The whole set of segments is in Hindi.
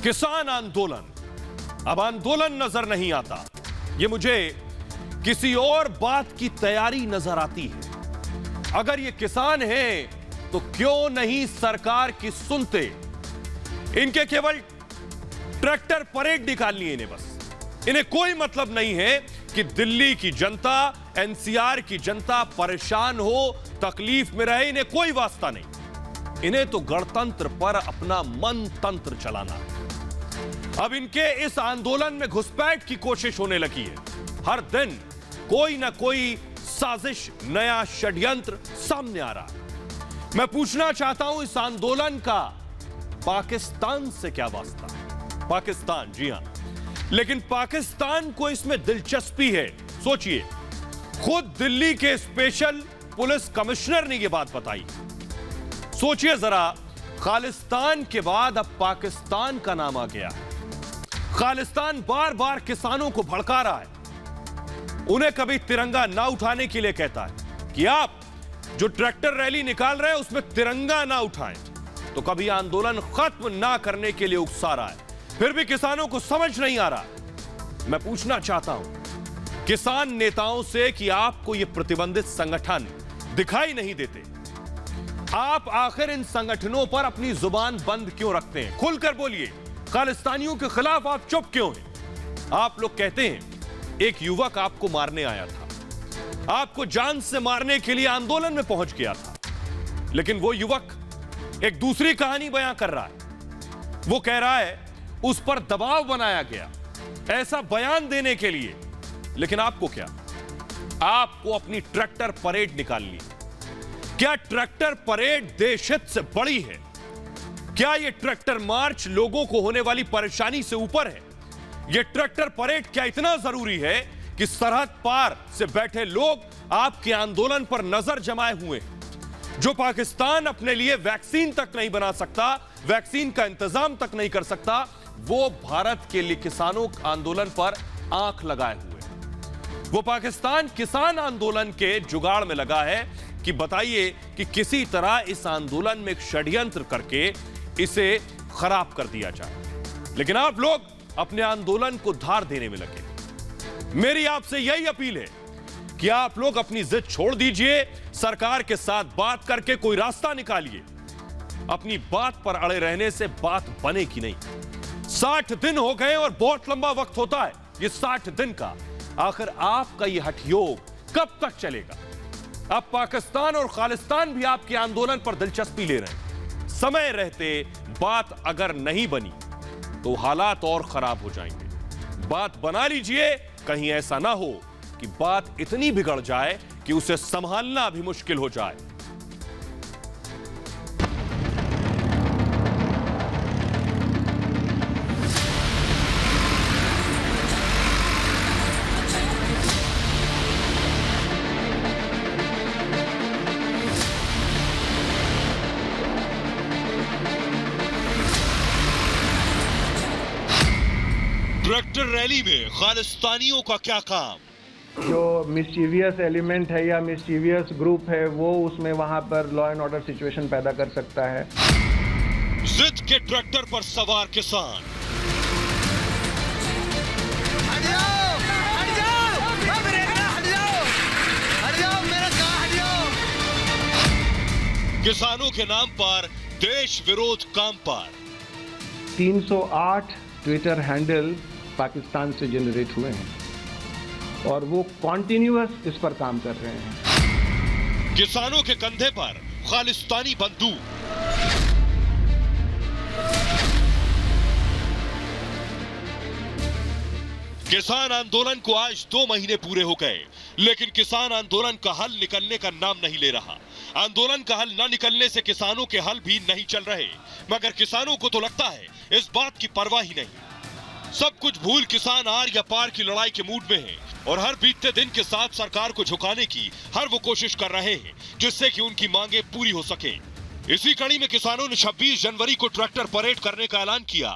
किसान आंदोलन, अब आंदोलन नजर नहीं आता, ये मुझे किसी और बात की तैयारी नजर आती है। अगर ये किसान हैं तो क्यों नहीं सरकार की सुनते? इनके केवल ट्रैक्टर परेड निकालनी है इन्हें, बस इन्हें कोई मतलब नहीं है कि दिल्ली की जनता, एनसीआर की जनता परेशान हो, तकलीफ में रहे, इन्हें कोई वास्ता नहीं। इन्हें तो गणतंत्र पर अपना मन तंत्र चलाना है। अब इनके इस आंदोलन में घुसपैठ की कोशिश होने लगी है। हर दिन कोई ना कोई साजिश, नया षड्यंत्र सामने आ रहा है। मैं पूछना चाहता हूं, इस आंदोलन का पाकिस्तान से क्या वास्ता? पाकिस्तान, जी हां, लेकिन पाकिस्तान को इसमें दिलचस्पी है। सोचिए, खुद दिल्ली के स्पेशल पुलिस कमिश्नर ने यह बात बताई। सोचिए जरा, खालिस्तान के बाद अब पाकिस्तान का नाम आ गया। खालिस्तान बार बार किसानों को भड़का रहा है। उन्हें कभी तिरंगा ना उठाने के लिए कहता है कि आप जो ट्रैक्टर रैली निकाल रहे हैं उसमें तिरंगा ना उठाएं, तो कभी आंदोलन खत्म ना करने के लिए उकसा रहा है। फिर भी किसानों को समझ नहीं आ रहा। मैं पूछना चाहता हूं किसान नेताओं से कि आपको ये प्रतिबंधित संगठन दिखाई नहीं देते? आप आखिर इन संगठनों पर अपनी जुबान बंद क्यों रखते हैं? खुलकर बोलिए, खालिस्तानियों के खिलाफ आप चुप क्यों हैं? आप लोग कहते हैं एक युवक आपको मारने आया था, आपको जान से मारने के लिए आंदोलन में पहुंच गया था, लेकिन वो युवक एक दूसरी कहानी बयां कर रहा है। वो कह रहा है उस पर दबाव बनाया गया ऐसा बयान देने के लिए, लेकिन आपको क्या? आपको अपनी ट्रैक्टर परेड निकालनी। क्या ट्रैक्टर परेड देश हित से बड़ी है? क्या यह ट्रैक्टर मार्च लोगों को होने वाली परेशानी से ऊपर है? यह ट्रैक्टर परेड क्या इतना जरूरी है कि सरहद पार से बैठे लोग आपके आंदोलन पर नजर जमाए हुए हैं? जो पाकिस्तान अपने लिए वैक्सीन तक नहीं बना सकता, वैक्सीन का इंतजाम तक नहीं कर सकता, वो भारत के लिए किसानों आंदोलन पर आंख लगाए हुए। वो पाकिस्तान किसान आंदोलन के जुगाड़ में लगा है कि बताइए कि किसी तरह इस आंदोलन में एक षड्यंत्र करके इसे खराब कर दिया जाए। लेकिन आप लोग अपने आंदोलन को धार देने में लगे। मेरी आपसे यही अपील है कि आप लोग अपनी जिद छोड़ दीजिए, सरकार के साथ बात करके कोई रास्ता निकालिए। अपनी बात पर अड़े रहने से बात बनेगी नहीं। 60 दिन हो गए और बहुत लंबा वक्त होता है ये 60 दिन का। आखिर आपका ये हठयोग कब तक चलेगा? अब पाकिस्तान और खालिस्तान भी आपके आंदोलन पर दिलचस्पी ले रहे हैं। समय रहते बात अगर नहीं बनी तो हालात और खराब हो जाएंगे। बात बना लीजिए, कहीं ऐसा ना हो कि बात इतनी बिगड़ जाए कि उसे संभालना भी मुश्किल हो जाए। ट्रैक्टर रैली में खालिस्तानियों का क्या काम? जो मिस्चीवियस एलिमेंट है या मिस्चीवियस ग्रुप है वो उसमें वहां पर लॉ एंड ऑर्डर सिचुएशन पैदा कर सकता है। जिद के ट्रैक्टर पर सवार किसान। हट जाओ, हट जाओ, हट जाओ, हट जाओ, मेरा कहाँ हट जाओ। किसानों के नाम पर देश विरोध काम पर 308 ट्विटर हैंडल पाकिस्तान से जनरेट हुए हैं और वो कॉन्टिन्यूअस इस पर काम कर रहे हैं। किसानों के कंधे पर खालिस्तानी बंदूक। किसान आंदोलन को आज 2 महीने पूरे हो गए, लेकिन किसान आंदोलन का हल निकलने का नाम नहीं ले रहा। आंदोलन का हल न निकलने से किसानों के हल भी नहीं चल रहे, मगर किसानों को तो लगता है इस बात की परवाह ही नहीं। सब कुछ भूल किसान आर या पार की लड़ाई के मूड में है और हर बीतते दिन के साथ सरकार को झुकाने की हर वो कोशिश कर रहे हैं जिससे कि उनकी मांगे पूरी हो सके। इसी कड़ी में किसानों ने 26 जनवरी को ट्रैक्टर परेड करने का ऐलान किया।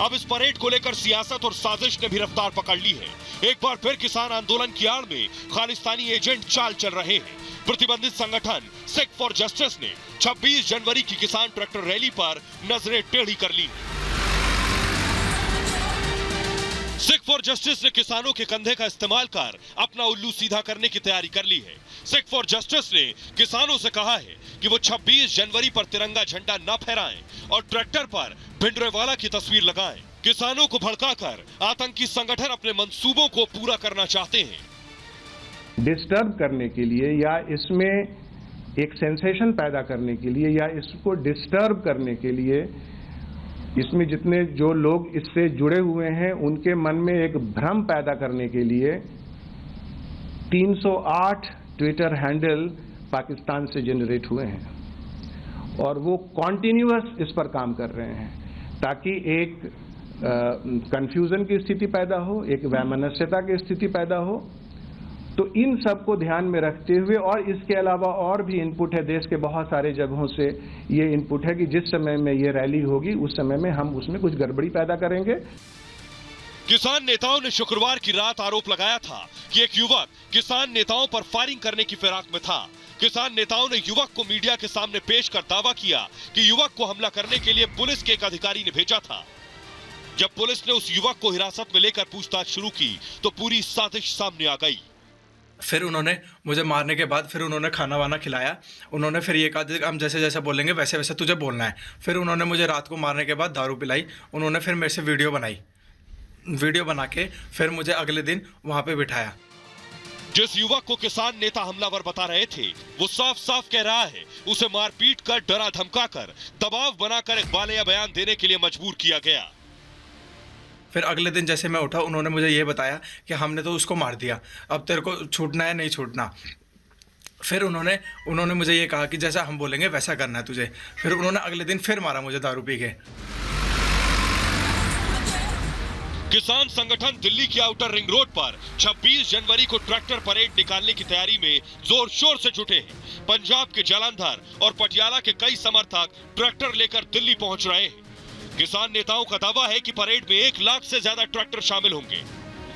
अब इस परेड को लेकर सियासत और साजिश ने भी रफ्तार पकड़ ली है। एक बार फिर किसान आंदोलन की आड़ में खालिस्तानी एजेंट चाल चल रहे हैं। प्रतिबंधित संगठन सिख फॉर जस्टिस ने 26 जनवरी की किसान ट्रैक्टर रैली पर नजरें टेढ़ी कर ली। सिख फॉर जस्टिस ने किसानों के कंधे का इस्तेमाल कर अपना उल्लू सीधा करने की तैयारी कर ली है। सिख फॉर जस्टिस ने किसानों से कहा है कि वो 26 जनवरी पर तिरंगा झंडा न फहराएं और ट्रैक्टर पर भिंडरेवाला की तस्वीर लगाएं। किसानों को भड़काकर आतंकी संगठन अपने मंसूबों को पूरा करना चाहते हैं। डिस्टर्ब करने के लिए या इसमें एक सेंसेशन पैदा करने के लिए या इसको डिस्टर्ब करने के लिए इसमें जितने जो लोग इससे जुड़े हुए हैं उनके मन में एक भ्रम पैदा करने के लिए 308 ट्विटर हैंडल पाकिस्तान से जनरेट हुए हैं और वो कॉन्टिन्यूअस इस पर काम कर रहे हैं ताकि एक कंफ्यूजन की स्थिति पैदा हो, एक वैमनस्यता की स्थिति पैदा हो। तो इन सब को ध्यान में रखते हुए और इसके अलावा और भी इनपुट है, देश के बहुत सारे जगहों से ये इनपुट है कि जिस समय में ये रैली होगी उस समय में हम उसमें कुछ गड़बड़ी पैदा करेंगे। किसान नेताओं ने शुक्रवार की रात आरोप लगाया था कि एक युवक किसान नेताओं पर फायरिंग करने की फिराक में था। किसान नेताओं ने युवक को मीडिया के सामने पेश कर दावा किया कि युवक को हमला करने के लिए पुलिस के एक अधिकारी ने भेजा था। जब पुलिस ने उस युवक को हिरासत में लेकर पूछताछ शुरू की तो पूरी साजिश सामने आ गई। फिर उन्होंने मुझे मारने के बाद फिर उन्होंने खाना वाना खिलाया। उन्होंने फिर ये कहा हम जैसे जैसे बोलेंगे वैसे वैसे तुझे बोलना है। फिर उन्होंने मुझे रात को मारने के बाद दारू पिलाई। उन्होंने फिर मेरे से वीडियो बना के फिर मुझे अगले दिन वहाँ पे बिठाया। जिस युवक को किसान नेता हमलावर बता रहे थे वो साफ साफ कह रहा है उसे मारपीट कर, डरा धमका कर, दबाव बनाकर एक बालिया बयान देने के लिए मजबूर किया गया। फिर अगले दिन जैसे मैं उठा उन्होंने मुझे ये बताया कि हमने तो उसको मार दिया, अब तेरे को छूटना है नहीं छूटना। फिर उन्होंने मुझे ये कहा कि जैसा हम बोलेंगे वैसा करना है तुझे। फिर उन्होंने अगले दिन फिर मारा मुझे दारू पी के। किसान संगठन दिल्ली की आउटर रिंग रोड पर 26 जनवरी को ट्रैक्टर परेड निकालने की तैयारी में जोर शोर से जुटे हैं। पंजाब के जालंधर और पटियाला के कई समर्थक ट्रैक्टर लेकर दिल्ली पहुंच रहे हैं। किसान नेताओं का दावा है कि परेड में 1 लाख से ज्यादा ट्रैक्टर शामिल होंगे।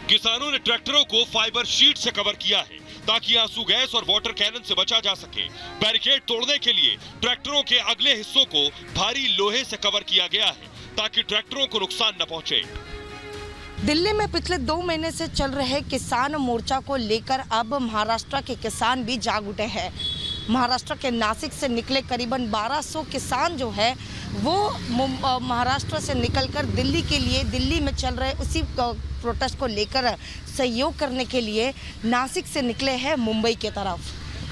किसानों ने ट्रैक्टरों को फाइबर शीट से कवर किया है ताकि आंसू गैस और वाटर कैनन से बचा जा सके। बैरिकेड तोड़ने के लिए ट्रैक्टरों के अगले हिस्सों को भारी लोहे से कवर किया गया है ताकि ट्रैक्टरों को नुकसान न पहुंचे। दिल्ली में पिछले 2 महीने से चल रहे किसान मोर्चा को लेकर अब महाराष्ट्र के किसान भी जाग उठे हैं। महाराष्ट्र के नासिक से निकले करीबन 1200 किसान जो है वो महाराष्ट्र से निकलकर दिल्ली के लिए, दिल्ली में चल रहे उसी प्रोटेस्ट को लेकर सहयोग करने के लिए नासिक से निकले हैं मुंबई की तरफ,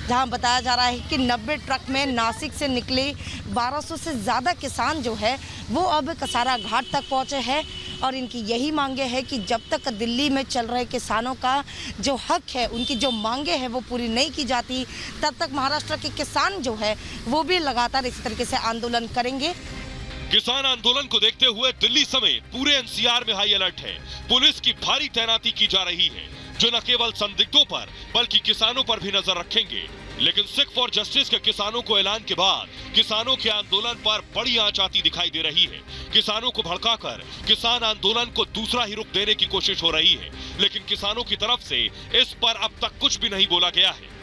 जहां बताया जा रहा है कि 90 ट्रक में नासिक से निकले 1200 से ज़्यादा किसान जो है वो अब कसारा घाट तक पहुंचे हैं और इनकी यही मांगे हैं कि जब तक दिल्ली में चल रहे किसानों का जो हक है, उनकी जो मांगे हैं वो पूरी नहीं की जाती, तब तक महाराष्ट्र के किसान जो है वो भी लगातार इस तरीके से आंदोलन करेंगे। किसान आंदोलन को देखते हुए दिल्ली समेत पूरे एनसीआर में हाई अलर्ट है। पुलिस की भारी तैनाती की जा रही है जो न केवल संदिग्धों पर बल्कि किसानों पर भी नजर रखेंगे। लेकिन सिख फॉर जस्टिस के किसानों को ऐलान के बाद किसानों के आंदोलन पर बड़ी आंच आती दिखाई दे रही है। किसानों को भड़काकर किसान आंदोलन को दूसरा ही रुख देने की कोशिश हो रही है, लेकिन किसानों की तरफ से इस पर अब तक कुछ भी नहीं बोला गया है।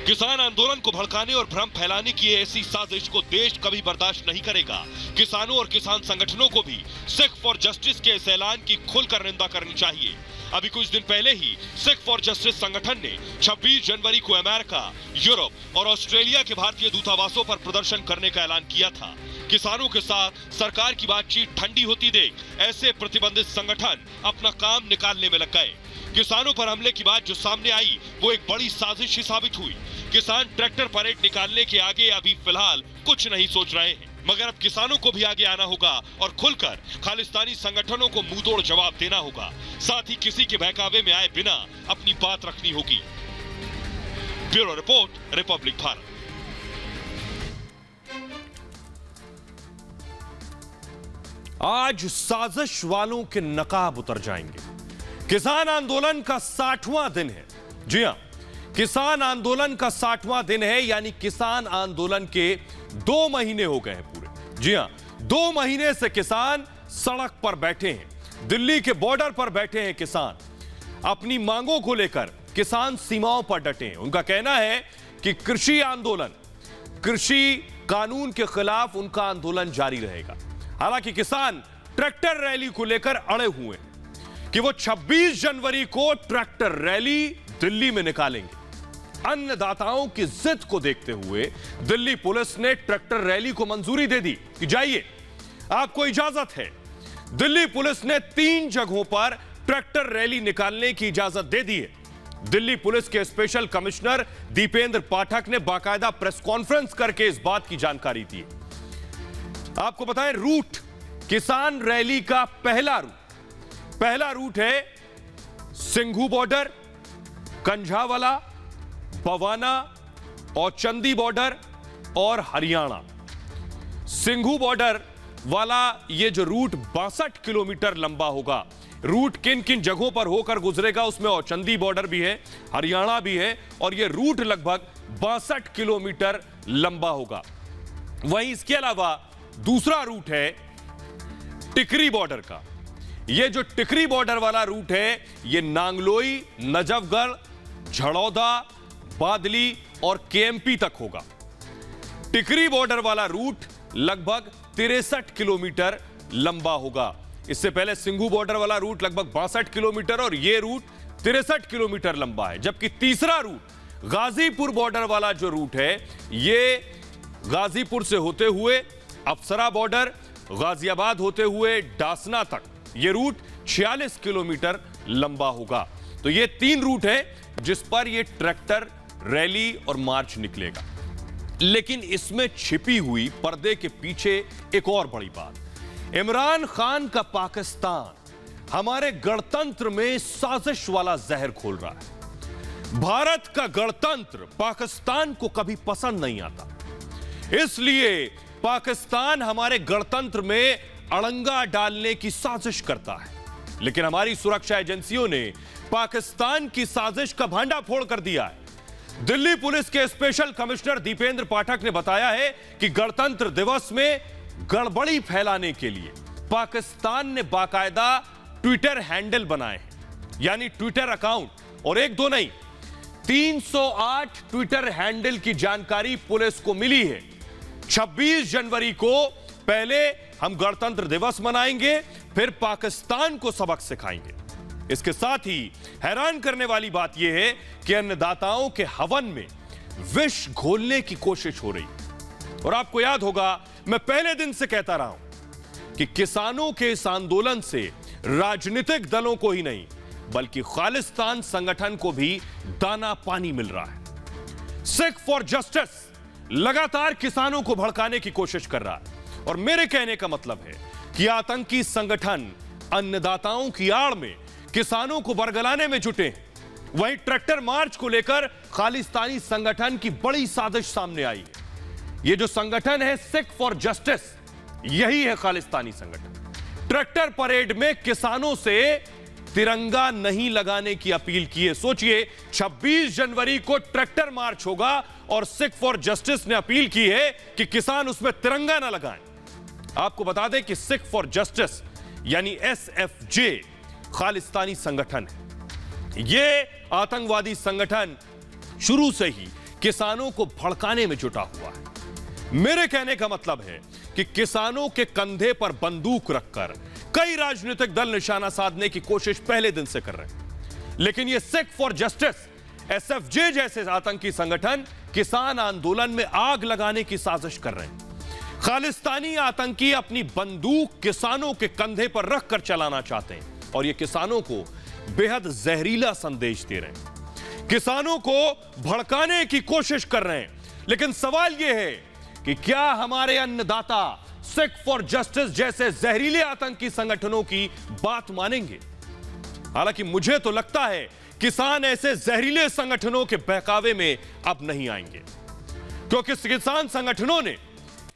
किसान आंदोलन को भड़काने और भ्रम फैलाने की ऐसी साजिश को देश कभी बर्दाश्त नहीं करेगा। किसानों और किसान संगठनों को भी सिख फॉर जस्टिस के इस ऐलान की खुलकर निंदा करनी चाहिए। अभी कुछ दिन पहले ही सिख फॉर जस्टिस संगठन ने 26 जनवरी को अमेरिका, यूरोप और ऑस्ट्रेलिया के भारतीय दूतावासों पर प्रदर्शन करने का ऐलान किया था। किसानों के साथ सरकार की बातचीत ठंडी होती देख ऐसे प्रतिबंधित संगठन अपना काम निकालने में लग गए। किसानों पर हमले की बात जो सामने आई वो एक बड़ी साजिश ही साबित हुई। किसान ट्रैक्टर परेड निकालने के आगे अभी फिलहाल कुछ नहीं सोच रहे हैं, मगर अब किसानों को भी आगे आना होगा और खुलकर खालिस्तानी संगठनों को मुंहतोड़ जवाब देना होगा। साथ ही किसी के बहकावे में आए बिना अपनी बात रखनी होगी। Bureau report, Republic Bharat. आज साजिश वालों के नकाब उतर जाएंगे। किसान आंदोलन का 60वां दिन है। जी हां, किसान आंदोलन का 60वां दिन है, यानी किसान आंदोलन के 2 महीने हो गए हैं पूरे। जी हां, 2 महीने से किसान सड़क पर बैठे हैं, दिल्ली के बॉर्डर पर बैठे हैं। किसान अपनी मांगों को लेकर किसान सीमाओं पर डटे हैं। उनका कहना है कि कृषि आंदोलन, कृषि कानून के खिलाफ उनका आंदोलन जारी रहेगा। हालांकि किसान ट्रैक्टर रैली को लेकर अड़े हुए हैं। कि वो 26 जनवरी को ट्रैक्टर रैली दिल्ली में निकालेंगे। अन्नदाताओं की जिद को देखते हुए दिल्ली पुलिस ने ट्रैक्टर रैली को मंजूरी दे दी कि जाइए, आपको इजाजत है। दिल्ली पुलिस ने 3 जगहों पर ट्रैक्टर रैली निकालने की इजाजत दे दी है। दिल्ली पुलिस के स्पेशल कमिश्नर दीपेंद्र पाठक ने बाकायदा प्रेस कॉन्फ्रेंस करके इस बात की जानकारी दी। आपको बताएं, रूट किसान रैली का पहला रूट है सिंघू बॉर्डर, कंझावाला, बवाना और चंदी बॉर्डर और हरियाणा। सिंघू बॉर्डर वाला ये जो रूट 62 किलोमीटर लंबा होगा। रूट किन किन जगहों पर होकर गुजरेगा उसमें औचंदी बॉर्डर भी है, हरियाणा भी है, और यह रूट लगभग 62 किलोमीटर लंबा होगा। वहीं इसके अलावा दूसरा रूट है टिकरी बॉर्डर का। यह जो टिकरी बॉर्डर वाला रूट है यह नांगलोई, नजफगढ़, झड़ौदा, बादली और केएमपी तक होगा। टिकरी बॉर्डर वाला रूट लगभग 63 किलोमीटर लंबा होगा। इससे पहले सिंघू बॉर्डर वाला रूट लगभग 62 किलोमीटर और यह रूट 63 किलोमीटर लंबा है। जबकि तीसरा रूट गाजीपुर बॉर्डर वाला जो रूट है यह गाजीपुर से होते हुए अप्सरा बॉर्डर, गाजियाबाद होते हुए डासना तक यह रूट 46 किलोमीटर लंबा होगा। तो ये 3 रूट है जिस पर यह ट्रैक्टर रैली और मार्च निकलेगा। लेकिन इसमें छिपी हुई पर्दे के पीछे एक और बड़ी बात, इमरान खान का पाकिस्तान हमारे गणतंत्र में साजिश वाला जहर घोल रहा है। भारत का गणतंत्र पाकिस्तान को कभी पसंद नहीं आता, इसलिए पाकिस्तान हमारे गणतंत्र में अड़ंगा डालने की साजिश करता है। लेकिन हमारी सुरक्षा एजेंसियों ने पाकिस्तान की साजिश का भांडाफोड़ कर दिया है। दिल्ली पुलिस के स्पेशल कमिश्नर दीपेंद्र पाठक ने बताया है कि गणतंत्र दिवस में गड़बड़ी फैलाने के लिए पाकिस्तान ने बाकायदा ट्विटर हैंडल बनाए हैं, यानी ट्विटर अकाउंट, और 1-2 नहीं 308 ट्विटर हैंडल की जानकारी पुलिस को मिली है। 26 जनवरी को पहले हम गणतंत्र दिवस मनाएंगे, फिर पाकिस्तान को सबक सिखाएंगे। इसके साथ ही हैरान करने वाली बात यह है कि अन्नदाताओं के हवन में विष घोलने की कोशिश हो रही है। और आपको याद होगा, मैं पहले दिन से कहता रहा हूं कि किसानों के इस आंदोलन से राजनीतिक दलों को ही नहीं बल्कि खालिस्तान संगठन को भी दाना पानी मिल रहा है। सिख फॉर जस्टिस लगातार किसानों को भड़काने की कोशिश कर रहा है और मेरे कहने का मतलब है कि आतंकी संगठन अन्नदाताओं की आड़ में किसानों को बरगलाने में जुटे हैं। वहीं ट्रैक्टर मार्च को लेकर खालिस्तानी संगठन की बड़ी साजिश सामने आई है। यह जो संगठन है सिख फॉर जस्टिस, यही है खालिस्तानी संगठन। ट्रैक्टर परेड में किसानों से तिरंगा नहीं लगाने की अपील की है। सोचिए, 26 जनवरी को ट्रैक्टर मार्च होगा और सिख फॉर जस्टिस ने अपील की है कि किसान उसमें तिरंगा ना लगाएं। आपको बता दें कि सिख फॉर जस्टिस यानी SFJ खालिस्तानी संगठन है। यह आतंकवादी संगठन शुरू से ही किसानों को भड़काने में जुटा हुआ है। मेरे कहने का मतलब है कि किसानों के कंधे पर बंदूक रखकर कई राजनीतिक दल निशाना साधने की कोशिश पहले दिन से कर रहे हैं, लेकिन यह सिख फॉर जस्टिस SFJ जैसे आतंकी संगठन किसान आंदोलन में आग लगाने की साजिश कर रहे हैं। खालिस्तानी आतंकी अपनी बंदूक किसानों के कंधे पर रखकर चलाना चाहते हैं और यह किसानों को बेहद जहरीला संदेश दे रहे हैं, किसानों को भड़काने की कोशिश कर रहे हैं। लेकिन सवाल यह है कि क्या हमारे अन्नदाता सिख फॉर जस्टिस जैसे जहरीले आतंकी संगठनों की बात मानेंगे? हालांकि मुझे तो लगता है किसान ऐसे जहरीले संगठनों के बहकावे में अब नहीं आएंगे, क्योंकि किसान संगठनों ने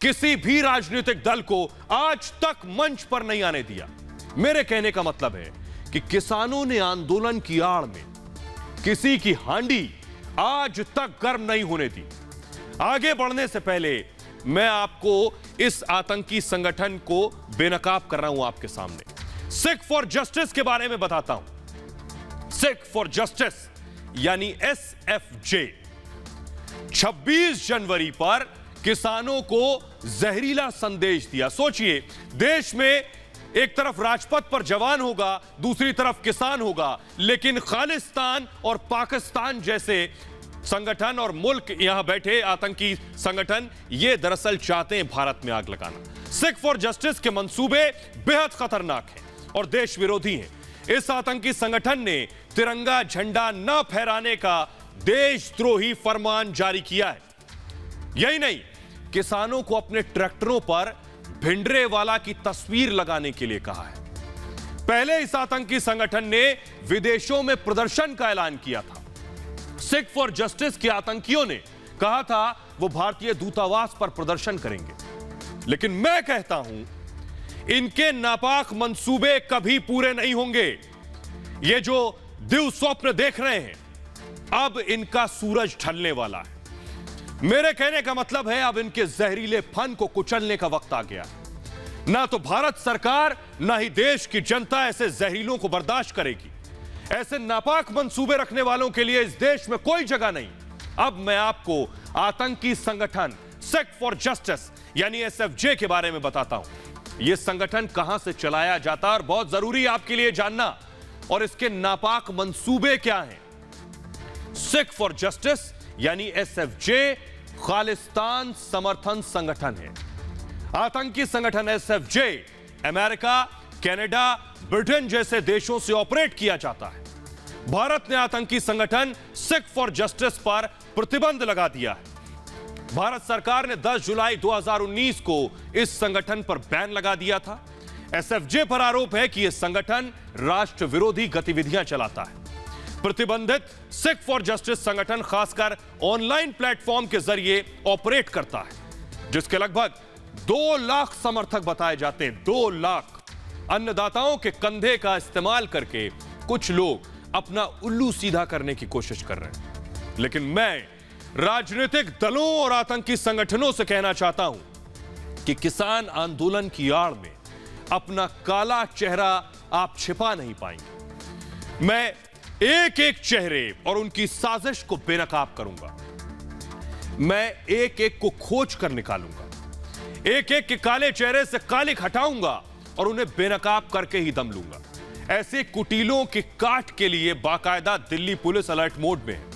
किसी भी राजनीतिक दल को आज तक मंच पर नहीं आने दिया। मेरे कहने का मतलब है कि किसानों ने आंदोलन की आड़ में किसी की हांडी आज तक गर्म नहीं होने दी। आगे बढ़ने से पहले मैं आपको इस आतंकी संगठन को बेनकाब कर रहा हूं आपके सामने। सिख फॉर जस्टिस के बारे में बताता हूं। सिख फॉर जस्टिस यानी SFJ 26 जनवरी पर किसानों को जहरीला संदेश दिया। सोचिए, देश में एक तरफ राजपथ पर जवान होगा, दूसरी तरफ किसान होगा, लेकिन खालिस्तान और पाकिस्तान जैसे संगठन और मुल्क, यहां बैठे आतंकी संगठन, ये दरअसल चाहते हैं भारत में आग लगाना। सिख फॉर जस्टिस के मंसूबे बेहद खतरनाक हैं और देश विरोधी हैं। इस आतंकी संगठन ने तिरंगा झंडा न फहराने का देशद्रोही फरमान जारी किया है। यही नहीं, किसानों को अपने ट्रैक्टरों पर भिंडरेवाला की तस्वीर लगाने के लिए कहा है। पहले इस आतंकी संगठन ने विदेशों में प्रदर्शन का ऐलान किया था। सिख फॉर जस्टिस के आतंकियों ने कहा था वो भारतीय दूतावास पर प्रदर्शन करेंगे, लेकिन मैं कहता हूं इनके नापाक मंसूबे कभी पूरे नहीं होंगे। ये जो दिव स्वप्न देख रहे हैं, अब इनका सूरज ढलने वाला है। मेरे कहने का मतलब है अब इनके जहरीले फन को कुचलने का वक्त आ गया है। ना तो भारत सरकार ना ही देश की जनता ऐसे जहरीलों को बर्दाश्त करेगी। ऐसे नापाक मंसूबे रखने वालों के लिए इस देश में कोई जगह नहीं। अब मैं आपको आतंकी संगठन सिख फॉर जस्टिस यानी एसएफजे के बारे में बताता हूं। यह संगठन कहां से चलाया जाता है और बहुत जरूरी है आपके लिए जानना, और इसके नापाक मंसूबे क्या हैं। सिख फॉर जस्टिस यानी एसएफजे खालिस्तान समर्थन संगठन है। आतंकी संगठन एसएफजे अमेरिका, कनाडा, ब्रिटेन जैसे देशों से ऑपरेट किया जाता है। भारत ने आतंकी संगठन सिख फॉर जस्टिस पर प्रतिबंध लगा दिया है। भारत सरकार ने 10 जुलाई 2019 को इस संगठन पर बैन लगा दिया था। एसएफजे पर आरोप है कि यह संगठन राष्ट्र विरोधी गतिविधियां चलाता है। प्रतिबंधित सिख फॉर जस्टिस संगठन खासकर ऑनलाइन प्लेटफॉर्म के जरिए ऑपरेट करता है, जिसके लगभग 2 लाख समर्थक बताए जाते हैं। 2 लाख अन्नदाताओं के कंधे का इस्तेमाल करके कुछ लोग अपना उल्लू सीधा करने की कोशिश कर रहे हैं। लेकिन मैं राजनीतिक दलों और आतंकी संगठनों से कहना चाहता हूं कि किसान आंदोलन की आड़ में अपना काला चेहरा आप छिपा नहीं पाएंगे। मैं एक एक चेहरे और उनकी साजिश को बेनकाब करूंगा। मैं एक एक को खोज कर निकालूंगा। एक एक के काले चेहरे से कालिक हटाऊंगा और उन्हें बेनकाब करके ही दम लूंगा। ऐसे कुटीलों के काट के लिए बाकायदा दिल्ली पुलिस अलर्ट मोड में है।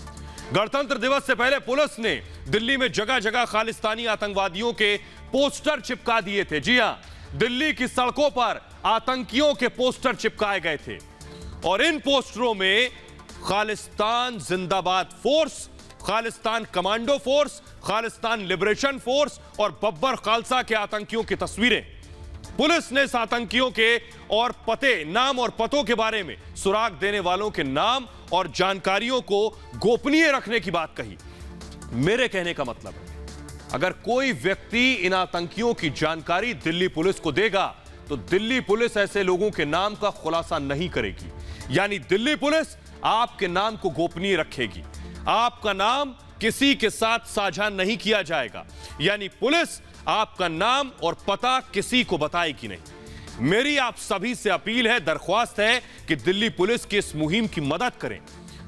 गणतंत्र दिवस से पहले पुलिस ने दिल्ली में जगह जगह खालिस्तानी आतंकवादियों के पोस्टर चिपका दिए थे। जी हां, दिल्ली की सड़कों पर आतंकियों के पोस्टर चिपकाए गए थे और इन पोस्टरों में खालिस्तान जिंदाबाद force, Khalistan commando force, Khalistan liberation force और बब्बर खालसा के आतंकियों की तस्वीरें। पुलिस ने इस आतंकियों के और पते, नाम और पतों के बारे में सुराग देने वालों के नाम और जानकारियों को गोपनीय रखने की बात कही। मेरे कहने का मतलब है, अगर कोई व्यक्ति इन आतंकियों की जानकारी दिल्ली पुलिस को देगा तो दिल्ली पुलिस ऐसे लोगों के नाम का खुलासा नहीं करेगी। यानी दिल्ली पुलिस आपके नाम को गोपनीय रखेगी। आपका नाम किसी के साथ साझा नहीं किया जाएगा। यानी पुलिस आपका नाम और पता किसी को बताएगी नहीं। मेरी आप सभी से अपील है, दरख्वास्त है कि दिल्ली पुलिस की इस मुहिम की मदद करें।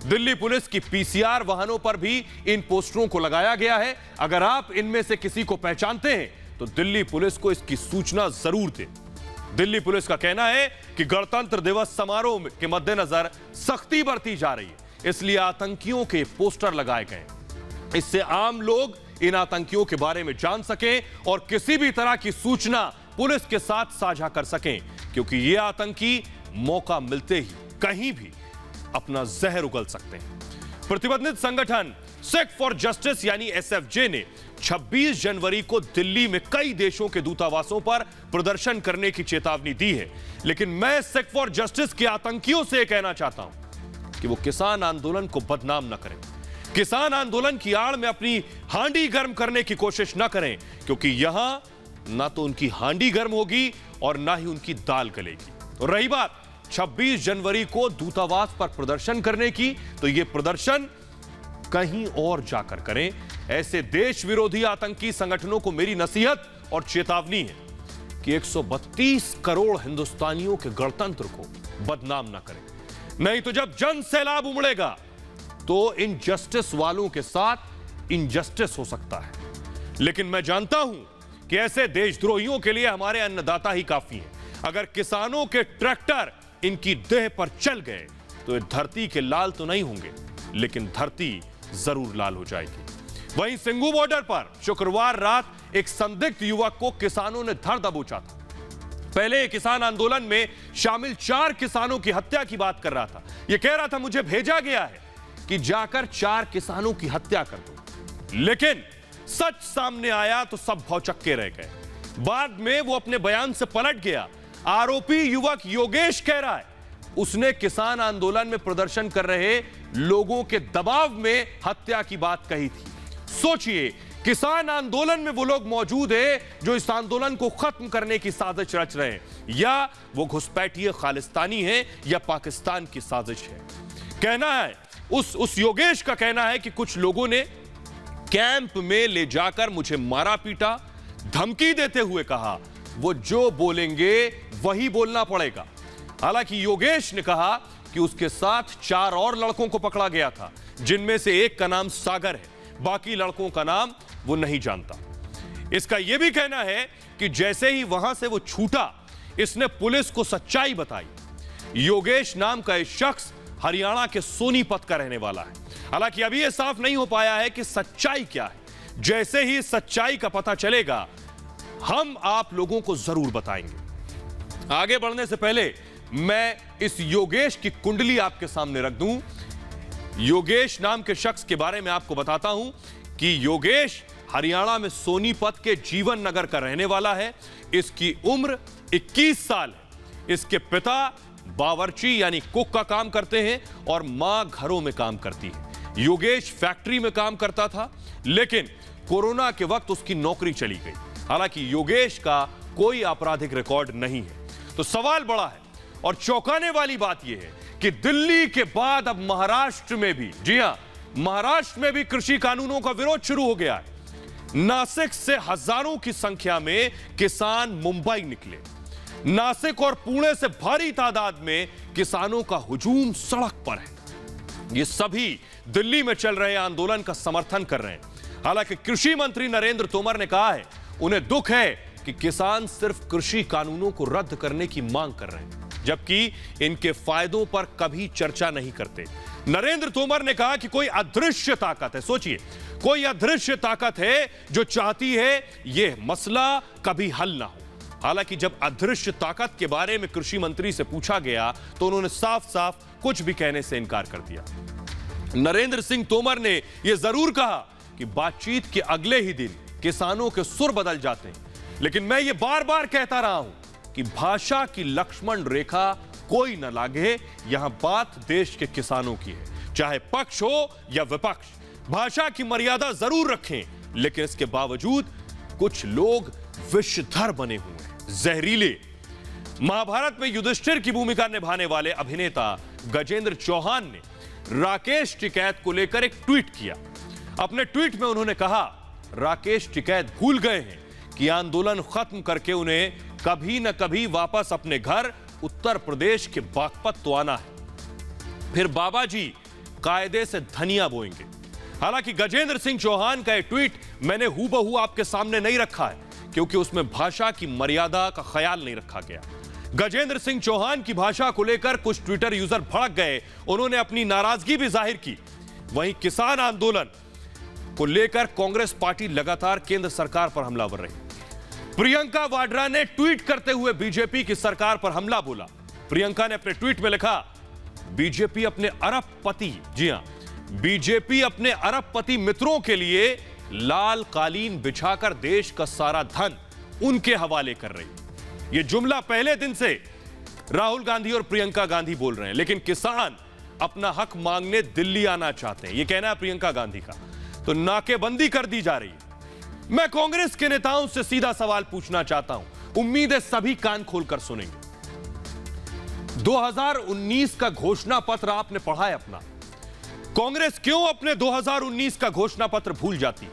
दिल्ली पुलिस की पीसीआर वाहनों पर भी इन पोस्टरों को लगाया गया है। अगर आप इनमें से किसी को पहचानते हैं तो दिल्ली पुलिस को इसकी सूचना जरूर दें। दिल्ली पुलिस का कहना है कि गणतंत्र दिवस समारोह के मद्देनजर सख्ती बरती जा रही है, इसलिए आतंकियों के पोस्टर लगाए गए। इससे आम लोग इन आतंकियों के बारे में जान सकें और किसी भी तरह की सूचना पुलिस के साथ साझा कर सकें, क्योंकि ये आतंकी मौका मिलते ही कहीं भी अपना जहर उगल सकते हैं। प्रतिबंधित संगठन सिख फॉर जस्टिस यानी एसएफजे ने 26 जनवरी को दिल्ली में कई देशों के दूतावासों पर प्रदर्शन करने की चेतावनी दी है। लेकिन मैं सिख फॉर जस्टिस के आतंकियों से कहना चाहता हूं कि वो किसान आंदोलन को बदनाम न करें। किसान आंदोलन की आड़ में अपनी हांडी गर्म करने की कोशिश न करें, क्योंकि यहां ना तो उनकी हांडी गर्म होगी और ना ही उनकी दाल गलेगी। और रही बात 26 जनवरी को दूतावास पर प्रदर्शन करने की, तो यह प्रदर्शन कहीं और जाकर करें। ऐसे देश विरोधी आतंकी संगठनों को मेरी नसीहत और चेतावनी है कि 132 करोड़ हिंदुस्तानियों के गणतंत्र को बदनाम ना करें। नहीं तो जब जन सैलाब उमड़ेगा तो इनजस्टिस वालों के साथ इनजस्टिस हो सकता है। लेकिन मैं जानता हूं कि ऐसे देशद्रोहियों के लिए हमारे अन्नदाता ही काफी हैं। अगर किसानों के ट्रैक्टर इनकी देह पर चल गए तो ये धरती के लाल तो नहीं होंगे, लेकिन धरती जरूर लाल हो जाएगी। वहीं सिंगू बॉर्डर पर शुक्रवार रात एक संदिग्ध युवक को किसानों ने धर दबोचा था। पहले किसान आंदोलन में शामिल 4 किसानों की हत्या की बात कर रहा था। यह कह रहा था मुझे भेजा गया है कि जाकर 4 किसानों की हत्या कर दो, लेकिन सच सामने आया तो सब भौचक्के रह गए। बाद में वो अपने बयान से पलट गया। आरोपी युवक योगेश कह रहा है उसने किसान आंदोलन में प्रदर्शन कर रहे लोगों के दबाव में हत्या की बात कही थी। सोचिए, किसान आंदोलन में वो लोग मौजूद हैं जो इस आंदोलन को खत्म करने की साजिश रच रहे हैं, या वो घुसपैठिए खालिस्तानी हैं या पाकिस्तान की साजिश है। कहना है उस योगेश का कहना है कि कुछ लोगों ने कैंप में ले जाकर मुझे मारा पीटा, धमकी देते हुए कहा वो जो बोलेंगे वही बोलना पड़ेगा। हालांकि योगेश ने कहा कि उसके साथ 4 और लड़कों को पकड़ा गया था, जिनमें से एक का नाम सागर है, बाकी लड़कों का नाम वो नहीं जानता। इसका यह भी कहना है कि जैसे ही वहां से वो छूटा, इसने पुलिस को सच्चाई बताई। योगेश नाम का एक शख्स हरियाणा के सोनीपत का रहने वाला है। हालांकि अभी यह साफ नहीं हो पाया है कि सच्चाई क्या है। जैसे ही सच्चाई का पता चलेगा, हम आप लोगों को जरूर बताएंगे। आगे बढ़ने से पहले मैं इस योगेश की कुंडली आपके सामने रख दूं। योगेश नाम के शख्स के बारे में आपको बताता हूं कि योगेश हरियाणा में सोनीपत के जीवन नगर का रहने वाला है। इसकी उम्र 21 साल है। इसके पिता बावर्ची यानी कुक का काम करते हैं और मां घरों में काम करती है। योगेश फैक्ट्री में काम करता था, लेकिन कोरोना के वक्त उसकी नौकरी चली गई। हालांकि योगेश का कोई आपराधिक रिकॉर्ड नहीं है। तो सवाल बड़ा है और चौंकाने वाली बात यह है कि दिल्ली के बाद अब महाराष्ट्र में भी, जी हां, महाराष्ट्र में भी कृषि कानूनों का विरोध शुरू हो गया है। नासिक से हजारों की संख्या में किसान मुंबई निकले। नासिक और पुणे से भारी तादाद में किसानों का हुजूम सड़क पर है। ये सभी दिल्ली में चल रहे आंदोलन का समर्थन कर रहे हैं। हालांकि कृषि मंत्री नरेंद्र तोमर ने कहा है उन्हें दुख है कि किसान सिर्फ कृषि कानूनों को रद्द करने की मांग कर रहे हैं, जबकि इनके फायदों पर कभी चर्चा नहीं करते। नरेंद्र तोमर ने कहा कि कोई अदृश्य ताकत है, सोचिए, कोई अदृश्य ताकत है जो चाहती है यह मसला कभी हल ना हो। हालांकि जब अदृश्य ताकत के बारे में कृषि मंत्री से पूछा गया तो उन्होंने साफ साफ कुछ भी कहने से इनकार कर दिया। नरेंद्र सिंह तोमर ने यह जरूर कहा कि बातचीत के अगले ही दिन किसानों के सुर बदल जाते हैं, लेकिन मैं ये बार बार कहता रहा हूं कि भाषा की लक्ष्मण रेखा कोई न लागे। यहां बात देश के किसानों की है, चाहे पक्ष हो या विपक्ष। भाषा की मर्यादा जरूर रखें, लेकिन इसके बावजूद कुछ लोग विषधर बने हुए हैं, जहरीले। महाभारत में युधिष्ठिर की भूमिका निभाने वाले अभिनेता गजेंद्र चौहान ने राकेश टिकैत को लेकर एक ट्वीट किया। अपने ट्वीट में उन्होंने कहा, राकेश टिकैत भूल गए हैं कि आंदोलन खत्म करके उन्हें कभी न कभी वापस अपने घर उत्तर प्रदेश के बागपत तो आना है, फिर बाबा जी कायदे से धनिया बोएंगे। हालांकि गजेंद्र सिंह चौहान का यह ट्वीट मैंने हूबहू आपके सामने नहीं रखा है, क्योंकि उसमें भाषा की मर्यादा का ख्याल नहीं रखा गया। गजेंद्र सिंह चौहान की भाषा को लेकर कुछ ट्विटर यूजर भड़क गए, उन्होंने अपनी नाराजगी भी जाहिर की। वहीं किसान आंदोलन को लेकर कांग्रेस पार्टी लगातार केंद्र सरकार पर हमलावर रही। प्रियंका वाड्रा ने ट्वीट करते हुए बीजेपी की सरकार पर हमला बोला। प्रियंका ने अपने ट्वीट में लिखा, बीजेपी अपने अरबपति, जी हां, बीजेपी अपने अरबपति मित्रों के लिए लाल कालीन बिछाकर देश का सारा धन उनके हवाले कर रही। यह जुमला पहले दिन से राहुल गांधी और प्रियंका गांधी बोल रहे हैं, लेकिन किसान अपना हक मांगने दिल्ली आना चाहते हैं, यह कहना है प्रियंका गांधी का। तो नाकेबंदी कर दी जा रही है। मैं कांग्रेस के नेताओं से सीधा सवाल पूछना चाहता हूं, उम्मीद है सभी कान खोलकर सुनेंगे। 2019 का घोषणा पत्र आपने पढ़ा है अपना। कांग्रेस क्यों अपने 2019 का घोषणा पत्र भूल जाती?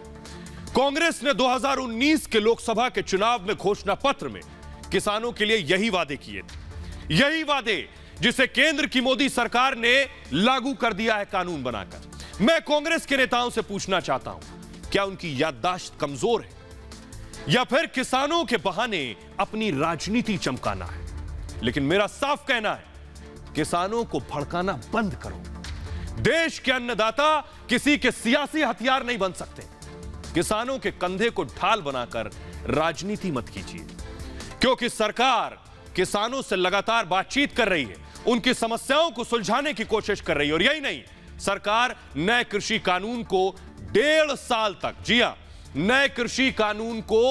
कांग्रेस ने 2019 के लोकसभा के चुनाव में घोषणा पत्र में किसानों के लिए यही वादे किए थे, यही वादे जिसे केंद्र की मोदी सरकार ने लागू कर दिया है कानून बनाकर। मैं कांग्रेस के नेताओं से पूछना चाहता हूं, क्या उनकी याददाश्त कमजोर है या फिर किसानों के बहाने अपनी राजनीति चमकाना है? लेकिन मेरा साफ कहना है, किसानों को भड़काना बंद करो। देश के अन्नदाता किसी के सियासी हथियार नहीं बन सकते। किसानों के कंधे को ढाल बनाकर राजनीति मत कीजिए, क्योंकि सरकार किसानों से लगातार बातचीत कर रही है, उनकी समस्याओं को सुलझाने की कोशिश कर रही है। और यही नहीं, सरकार नए कृषि कानून को 1.5 साल तक, जी हां, नए कृषि कानून को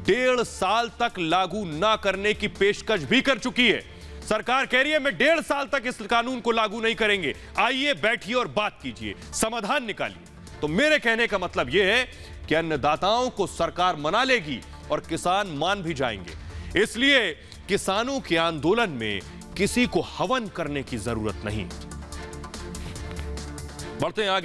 1.5 साल तक लागू ना करने की पेशकश भी कर चुकी है। सरकार कह रही है मैं 1.5 साल तक इस कानून को लागू नहीं करेंगे, आइए बैठिए और बात कीजिए, समाधान निकालिए। तो मेरे कहने का मतलब यह है कि अन्नदाताओं को सरकार मना लेगी और किसान मान भी जाएंगे। इसलिए किसानों के आंदोलन में किसी को हवन करने की जरूरत नहीं। बढ़ते हैं आगे।